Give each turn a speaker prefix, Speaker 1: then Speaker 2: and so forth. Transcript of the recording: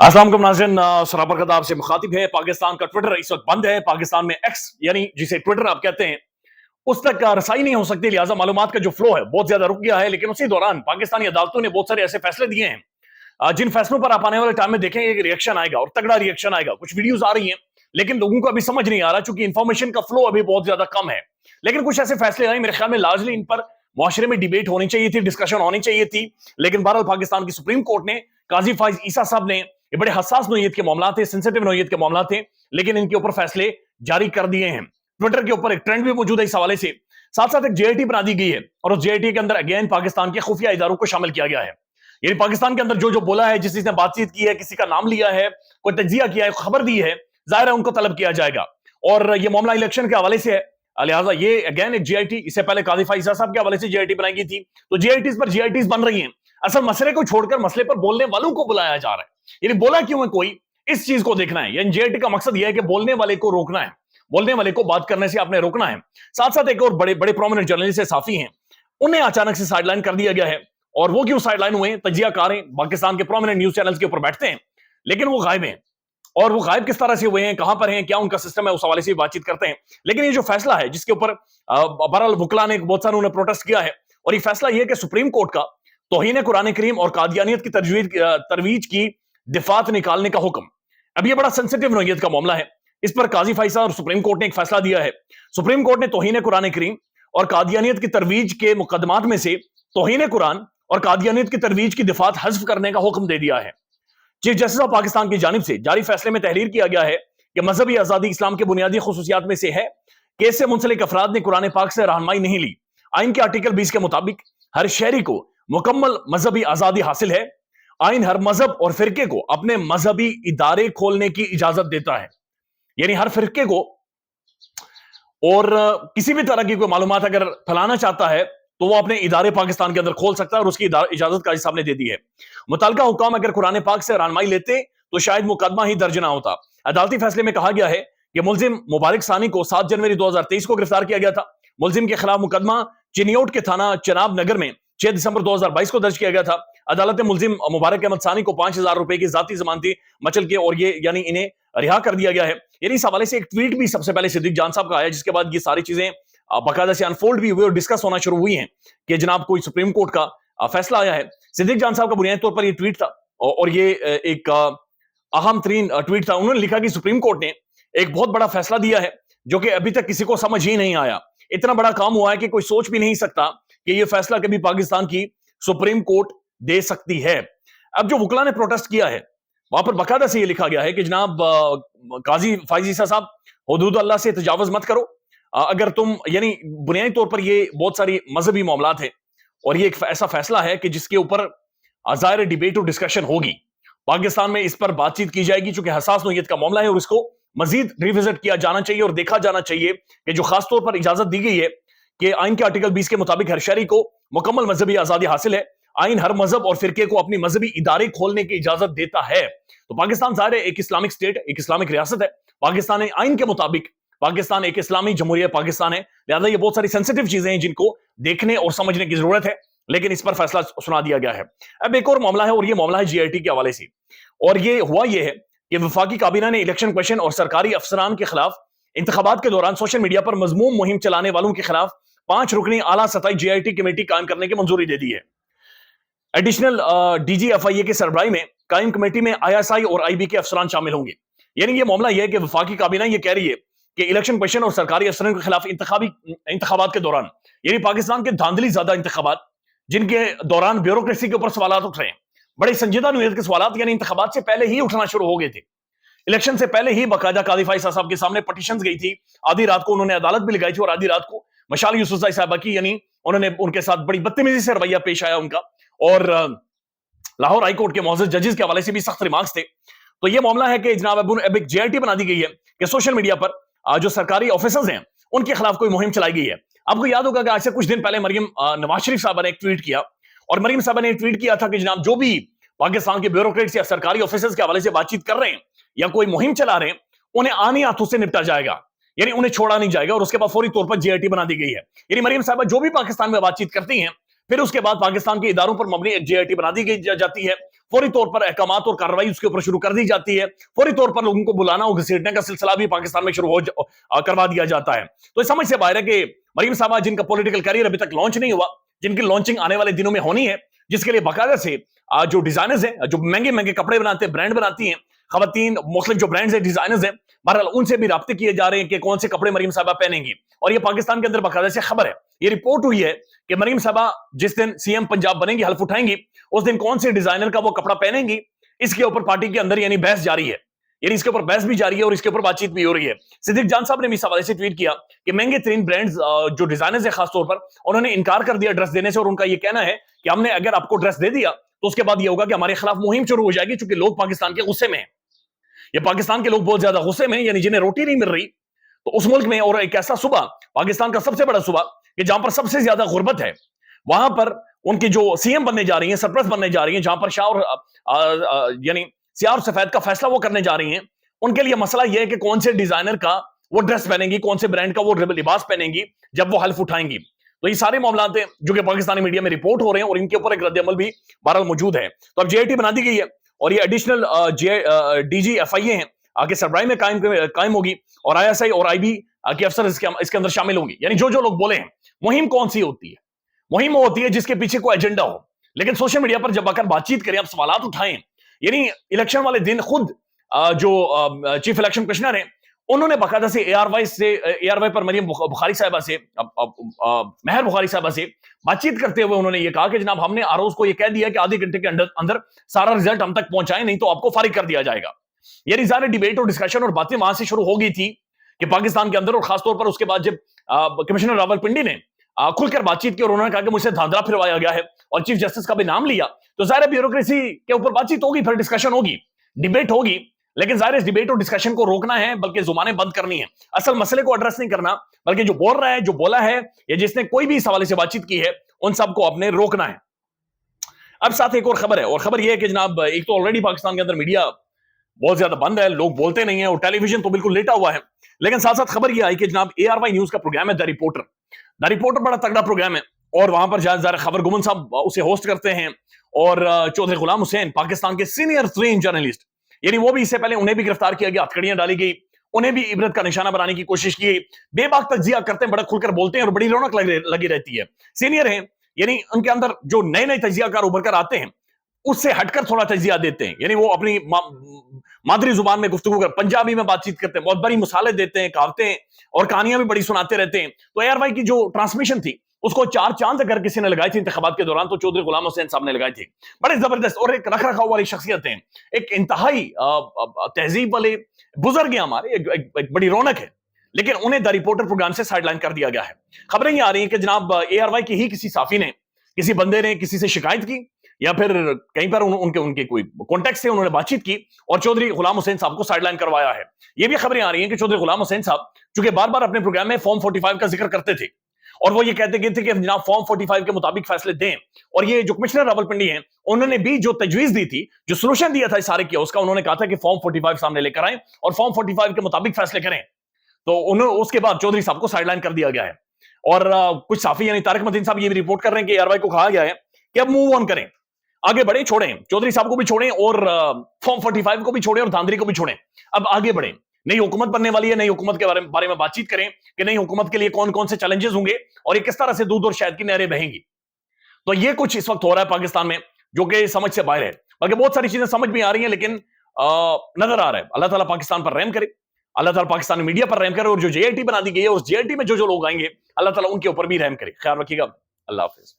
Speaker 1: अस्सलाम वालेकुम नाज़रीन, सरापर खताब से मुखातिब है। पाकिस्तान का ट्विटर इस वक्त बंद है। पाकिस्तान में एक्स यानी जिसे ट्विटर आप कहते हैं उस तक रसाई नहीं हो सकती, लिहाजा मालूमात का जो फ्लो है बहुत ज्यादा रुक गया है। लेकिन उसी दौरान पाकिस्तानी अदालतों ने बहुत सारे ऐसे फैसले दिए हैं जिन फैसलों पर आप आने वाले टाइम में देखेंगे एक रिएक्शन आएगा और तगड़ा रिएक्शन आएगा। कुछ वीडियोस आ रही हैं लेकिन लोगों को अभी समझ नहीं आ रहा क्योंकि इंफॉर्मेशन का फ्लो अभी बहुत ज्यादा कम है। लेकिन कुछ ऐसे फैसले आए, मेरे ख्याल में लार्जली इन पर मुआशरे में डिबेट होनी चाहिए थी, डिस्कशन होनी चाहिए थी। लेकिन बहरहाल पाकिस्तान की सुप्रीम कोर्ट ने, काजी फाइज ईसा साहब ने, ये बड़े हसास नोयत के मामला थे, सेंसिटिव नोयत के मामला थे, लेकिन इनके ऊपर फैसले जारी कर दिए हैं। ट्विटर के ऊपर एक ट्रेंड भी मौजूद है इस हवाले से। साथ साथ एक जेआईटी बना दी गई है और उस जेआईटी के अंदर अगेन पाकिस्तान के खुफिया इदारों को शामिल किया गया है। यानी पाकिस्तान के अंदर जो जो बोला है, जिस जिसने बातचीत की है, किसी का नाम लिया है, कोई तजिया किया है, खबर दी है, जाहिर है उनको तलब किया जाएगा। और ये मामला इलेक्शन के हवाले से है, लिहाजा ये अगेन एक जीआईटी, इससे पहले काजी फाइजा साहब के हवाले से जीआईटी बनाई गई थी, तो जीआईटीज पर जीआईटीज बन रही हैं। असल मसले को छोड़कर मसले पर बोलने वालों को बुलाया जा रहा है। यानी बोला क्यों है कोई, इस चीज को देखना है। यानी जीआईटी का मकसद यह है कि बोलने वाले को रोकना है, बोलने वाले को बात करने से आपने रोकना है। साथ साथ एक और बड़े बड़े प्रोमिनेंट जर्नलिस्ट है, साफी हैं, उन्हें अचानक से साइडलाइन कर दिया गया है। और वो क्यों साइडलाइन हुए? तजियाकारें पाकिस्तान के प्रोमिनेंट न्यूज चैनल्स के ऊपर बैठते हैं लेकिन वो गायब हैं। और वो गायब किस तरह से हुए हैं, कहां पर हैं, क्या उनका सिस्टम है, उस हवाले से बातचीत करते हैं। लेकिन ये जो फैसला है जिसके ऊपर बहरहाल वकला ने बहुत सारे उन्होंने प्रोटेस्ट किया है, और ये फैसला ये है कि सुप्रीम कोर्ट का तौहीन कुरान करीम और कादियानियत की तरवीज की दिफात निकालने का हुक्म। अब ये बड़ा सेंसिटिव नोयत का मामला है, इस पर काजी फैसला और सुप्रीम कोर्ट ने एक फैसला दिया है। सुप्रीम कोर्ट ने तौहीन कुरान करीम और कादियानियत की तरवीज के मुकदमात में से तौहीन कुरान और कादियानियत की तरवीज की दिफात हज़्फ करने का हुक्म दे दिया है। चीफ जस्टिस ऑफ पाकिस्तान की जानिब से जारी फैसले में तहरीर किया गया है कि मजहबी आजादी इस्लाम के बुनियादी खुसूसियात में से है कि इससे मुंसलिक अफराद ने कुरान पाक से रहनुमाई नहीं ली। आइन के आर्टिकल 20 के मुताबिक हर शहरी को मुकम्मल मजहबी आजादी हासिल है। आइन हर मजहब और फिरके को अपने मजहबी इदारे खोलने की इजाजत देता है। यानी हर फिरके को और किसी भी तरह की कोई मालूमात अगर फैलाना चाहता है तो वो अपने इदारे पाकिस्तान के अंदर खोल सकता है और उसकी इजाजत काजी साहब ने दे दी है। मुतल्लिका हुकाम अगर कुरान पाक से रहनुमाई लेते तो शायद मुकदमा ही दर्ज ना होता। अदालती फैसले में कहा गया है कि मुलजिम मुबारक सानी को 7 जनवरी 2023 को गिरफ्तार किया गया था। मुलजिम के खिलाफ मुकदमा चिनियोट के थाना चनाब नगर में 6 दिसंबर 2022 को दर्ज किया गया था। अदालत ने मुलजिम मुबारक अहमद सानी को 5000 रुपए की जाती जमानती मचल के और ये यानी इन्हें रिहा कर दिया गया है। यानी इस हवाले से एक ट्वीट भी सबसे पहले सिद्दीक जान साहब का आया, जिसके बाद ये सारी चीजें बाकायदा से अनफोल्ड भी हुई और डिस्कस होना शुरू हुई हैं कि जनाब कोई सुप्रीम कोर्ट का फैसला आया है। सिद्दीक जान साहब का बुनियादी तौर पर ये ट्वीट था और ये एक अहम तरीन ट्वीट था। उन्होंने लिखा कि सुप्रीम कोर्ट ने एक बहुत बड़ा फैसला दिया है जो कि अभी तक किसी को समझ ही नहीं आया। इतना बड़ा काम हुआ है कि कोई सोच भी नहीं सकता कि यह फैसला कभी पाकिस्तान की सुप्रीम कोर्ट दे सकती है। अब जो वकला ने प्रोटेस्ट किया है वहां पर बाकायदा से ये लिखा गया है कि जनाब काजी फाइज ईसा साहब, हुदूद अल्लाह से तजावुज मत करो। अगर तुम यानी बुनियादी तौर पर ये बहुत सारी मजहबी मामलात है और ये एक ऐसा फैसला है कि जिसके ऊपर ज़ाहिर डिबेट और डिस्कशन होगी। पाकिस्तान में इस पर बातचीत की जाएगी चूंकि हसास नोयत का मामला है और इसको मजीद रिविजिट किया जाना चाहिए और देखा जाना चाहिए कि जो खास तौर पर इजाजत दी गई है कि आइन के आर्टिकल 20 के मुताबिक हर शहरी को मुकम्मल मजहबी आजादी हासिल है। आइन हर मजहब और फिरके को अपनी मजहबी इदारे खोलने की इजाजत देता है। तो पाकिस्तान ज़ाहिर है एक इस्लामिक स्टेट, एक इस्लामिक रियासत है। पाकिस्तान आइन के मुताबिक पाकिस्तान एक इस्लामी जमहूरियत पाकिस्तान है, लिहाजा ये बहुत सारी सेंसिटिव चीजें हैं जिनको देखने और समझने की जरूरत है। लेकिन इस पर फैसला सुना दिया गया है। अब एक और मामला है और ये मामला है जीआईटी के हवाले से। और ये हुआ ये है कि वफाकी काबीना ने इलेक्शन कमीशन और सरकारी अफसरान के खिलाफ इंतखाबात के दौरान सोशल मीडिया पर मजमूम मुहिम चलाने वालों के खिलाफ 5 रुकनी आला सतही जीआईटी कमेटी कायम करने की मंजूरी दे दी है। एडिशनल डीजीएफआईए के सरबराही में कायम कमेटी में आईएसआई और आईबी के अफसरान शामिल होंगे। यानी ये मामला यह है कि वफाकी काबीना ये कह रही है कि इलेक्शन कमीशन और सरकारी अफसरों के खिलाफ इंतखाबात के दौरान, यानी पाकिस्तान के धांधली ज्यादा इंतखाबात जिनके दौरान ब्यूरोक्रेसी के ऊपर सवाल उठ रहे हैं, बड़े संजीदा नोयत के सवाल, यानी इंतखाबात से पहले ही उठना शुरू हो गए थे। इलेक्शन से पहले ही बाकायदा काजी फाइज साहब के सामने पटिशन गई थी। आधी रात को उन्होंने अदालत भी लगाई थी और आधी रात को मशाल यूसुफजाई साहबा की, यानी उन्होंने उनके साथ बड़ी बदतमीजी से रवैया पेश आया उनका, और लाहौर हाई कोर्ट के मौजूद जजेस के हवाले से भी सख्त रिमार्क्स थे। तो ये मामला है कि जनाब अब एक जीआईटी बना दी गई है कि सोशल मीडिया पर जो सरकारी ऑफिसर्स हैं उनके खिलाफ कोई मुहिम चलाई गई है। आपको याद होगा कि आज से कुछ दिन पहले मरियम नवाज शरीफ साहबा ने एक ट्वीट किया और मरियम साहबा ने ट्वीट किया था कि जनाब जो भी पाकिस्तान के ब्यूरोक्रेट्स या सरकारी ऑफिसर्स के हवाले से बातचीत कर रहे हैं या कोई मुहिम चला रहे हैं, उन्हें आने हाथों से निपटा जाएगा, यानी उन्हें छोड़ा नहीं जाएगा। और उसके बाद फौरी तौर पर जीआईटी बना दी गई है। यानी मरियम साहबा जो भी पाकिस्तान में बातचीत करती हैं फिर उसके बाद पाकिस्तान के इदारों पर मबनी JIT बना दी गई जाती है, फौरी तौर पर अहकामात और कार्रवाई उसके ऊपर शुरू कर दी जाती है, फौरी तौर पर लोगों को बुलाना और घसीटने का सिलसिला भी पाकिस्तान में शुरू करवा दिया जाता है। तो इस समझ से बाहर है कि मरीम साहबा जिनका पॉलिटिकल करियर अभी तक लॉन्च नहीं हुआ, जिनकी लॉन्चिंग आने वाले दिनों में होनी है, जिसके लिए बाकायदा से जो डिजाइनर्स हैं, जो महंगे महंगे कपड़े बनाते हैं, ब्रांड बनाती हैं खवातीन, मुख्तलिफ जो ब्रांड्स हैं, डिजाइनर्स हैं, बहरहाल उनसे भी राब्ते किए जा रहे हैं कि कौन से कपड़े मरीम साहबा पहनेंगी। और ये पाकिस्तान के अंदर बाकायदा से खबर है, ये रिपोर्ट हुई है कि मरीम साहबा जिस दिन CM पंजाब बनेंगी, हल्फ उठाएंगी, उस दिन कौन से डिजाइनर का वो कपड़ा पहनेंगी, इसके ऊपर पार्टी के अंदर यानी बहस जारी है, यानी इसके ऊपर बहस भी जारी है और इसके ऊपर बातचीत भी हो रही है। सिद्दीक जान साहब ने भी इस हवाले से ट्वीट किया कि महंगे तरीन ब्रांड्स जो डिजाइनर्स हैं खासतौर पर, उन्होंने इनकार कर दिया ड्रेस देने से, और उनका यह कहना है कि हमने अगर आपको ड्रेस दे दिया तो उसके बाद यह होगा कि हमारे खिलाफ मुहिम शुरू हो जाएगी, क्योंकि लोग पाकिस्तान के गुस्से में हैं। ये पाकिस्तान के लोग बहुत ज्यादा गुस्से में, यानी जिन्हें रोटी नहीं मिल रही तो उस मुल्क में, और एक ऐसा सूबा, पाकिस्तान का सबसे बड़ा सूबा कि जहां पर सबसे ज्यादा गुर्बत है, वहां पर उनकी जो CM बनने जा रही हैं, सरपरस्त बनने जा रही हैं, जहां पर शाह और यानी सियाह और सफेद का फैसला वो करने जा रही हैं, उनके लिए मसला यह है कि कौन से डिजाइनर का वो ड्रेस पहनेंगी, कौन से ब्रांड का वो लिबास पहनेंगी जब वो हल्फ उठाएंगी। तो ये सारे मामला हैं जो कि पाकिस्तानी मीडिया में रिपोर्ट हो रहे हैं और इनके ऊपर एक रद्द-ए-अमल भी बहरहाल मौजूद है। तो अब JIT बना दी गई है और ये एडिशनल DG FIA हैं, आगे सरबराही में कायम होगी, और ISI और IB के अफसर इसके अंदर शामिल होंगे। यानी जो जो लोग बोले हैं, मुहिम कौन सी होती है? मुहिम होती है जिसके पीछे कोई एजेंडा हो, लेकिन सोशल मीडिया पर जब आकर बातचीत करें, आप सवालात उठाएं, यानी इलेक्शन वाले दिन खुद जो चीफ इलेक्शन कमिश्नर हैं, उन्होंने बाकायदा से ARY पर मरियम बुखारी साहिबा से, महर बुखारी साहिबा से बातचीत करते हुए उन्होंने ये कहा कि जनाब हमने ROs को ये कह दिया कि आधे घंटे के अंदर सारा रिजल्ट हम तक पहुंचाएं, नहीं तो आपको फारिग कर दिया जाएगा। ये रिजार्ट डिबेट और डिस्कशन और बातें वहां से शुरू हो गई थी कि पाकिस्तान के अंदर, और खासतौर पर उसके बाद जब कमिश्नर रावलपिंडी ने खुलकर बातचीत की और उन्होंने कहा कि मुझसे धांधला फिरवाया गया है और चीफ जस्टिस का भी नाम लिया, तो जाहिर है ब्यूरोक्रेसी के ऊपर बातचीत होगी, फिर डिस्कशन होगी, डिबेट होगी, लेकिन जाहिर इस डिबेट और डिस्कशन को रोकना है, बल्कि जुबानें बंद करनी है, असल मसले को एड्रेस नहीं करना, बल्कि जो बोल रहा है, जो बोला है, या जिसने कोई भी इस हवाले से बातचीत की है, उन सबको अपने रोकना है। अब साथ एक और खबर है, और खबर यह है कि जनाब एक तो ऑलरेडी पाकिस्तान के अंदर मीडिया बहुत ज्यादा बंद है, लोग बोलते नहीं है, और टेलीविजन तो बिल्कुल लेटा हुआ है, लेकिन साथ साथ खबर यह आई कि जनाब ARY न्यूज का प्रोग्राम है द रिपोर्टर बड़ा तगड़ा प्रोग्राम है, और वहां पर ज्यादा खबर गुमन साहब उसे होस्ट करते हैं, और चौधरी गुलाम हुसैन पाकिस्तान के सीनियर ट्रेन जर्नलिस्ट, यानी वो भी, इससे पहले उन्हें भी गिरफ्तार किया गया, हथकड़ियां डाली गई, उन्हें भी इबरत का निशाना बनाने की कोशिश की, बेबाक तज्जिया करते हैं, बड़ा खुलकर बोलते हैं और बड़ी रौनक लगी रहती है। सीनियर हैं, यानी उनके अंदर जो नए नए तज्जियाकार उभर कर आते हैं, उससे हटकर थोड़ा तज्जिया देते हैं, यानी वो अपनी मादरी जुबान में गुफ्तगू कर, पंजाबी में बातचीत करते हैं, बहुत बड़ी मिसालें देते हैं, कहावतें और कहानियां भी बड़ी सुनाते रहते हैं। तो ARY की जो ट्रांसमिशन थी, उसको 4 चांद अगर किसी ने लगाई थी इंतखाबात के दौरान, तो चौधरी गुलाम हुसैन साहब ने लगाए थे। बड़े जबरदस्त और एक रख रखाव वाली शख्सियत है, एक इंतहाई तहजीब वाले बुजुर्ग हैं हमारे, एक बड़ी रौनक है, लेकिन उन्हें द रिपोर्टर प्रोग्राम से साइडलाइन कर दिया गया है। खबरें ये आ रही हैं कि जनाब ARY की ही किसी साफी ने, किसी बंदे ने किसी से शिकायत की, या फिर कहीं पर उनके कोई कॉन्टेक्ट से उन्होंने बातचीत की और चौधरी गुलाम हुसैन साहब को साइडलाइन करवाया है। ये भी खबरें आ रही हैं कि चौधरी गुलाम हुसैन साहब, चूंकि बार बार अपने प्रोग्राम में फॉर्म 45 का जिक्र करते थे, और वो ये कहते थे कि जनाब फॉर्म 45 के मुताबिक फैसले दें, और ये जो कमिश्नर रावलपिंडी हैं, उन्होंने भी जो तजवीज दी थी, जो सोल्यूशन दिया था इस सारे किया, उसका उन्होंने कहा था कि फॉर्म 45 सामने लेकर आए और फॉर्म 45 के मुताबिक फैसले करें। तो उन्होंने उसके बाद चौधरी साहब को साइडलाइन कर दिया गया है, और कुछ साफी यानी तारिक मतीन साहब ये भी रिपोर्ट कर रहे हैं कि ARY को कहा गया है कि अब मूव ऑन करें, आगे बढ़े, छोड़ें, चौधरी साहब को भी छोड़ें और फॉर्म 45 को भी छोड़ें और धांधली को भी छोड़ें, अब आगे बढ़ें। नई हुकूमत बनने वाली है, नई हुकूमत के बारे में बातचीत करें कि नई हुकूमत के लिए कौन कौन से चैलेंजेस होंगे और ये किस तरह से दूध और शहद की नहरें बहेंगी। तो ये कुछ इस वक्त हो रहा है पाकिस्तान में, जो कि समझ से बाहर है। बाकी बहुत सारी चीजें समझ में आ रही हैं, लेकिन नजर आ रहा है। अल्लाह ताला पाकिस्तान पर रहम करे, अल्लाह ताला पाकिस्तानी मीडिया पर रहम करे, और जो JIT बना दी गई है उस JIT में जो लोग आएंगे, अल्लाह ताला उनके ऊपर भी रहम करे। ख्याल रखिएगा, अल्लाह हाफिज।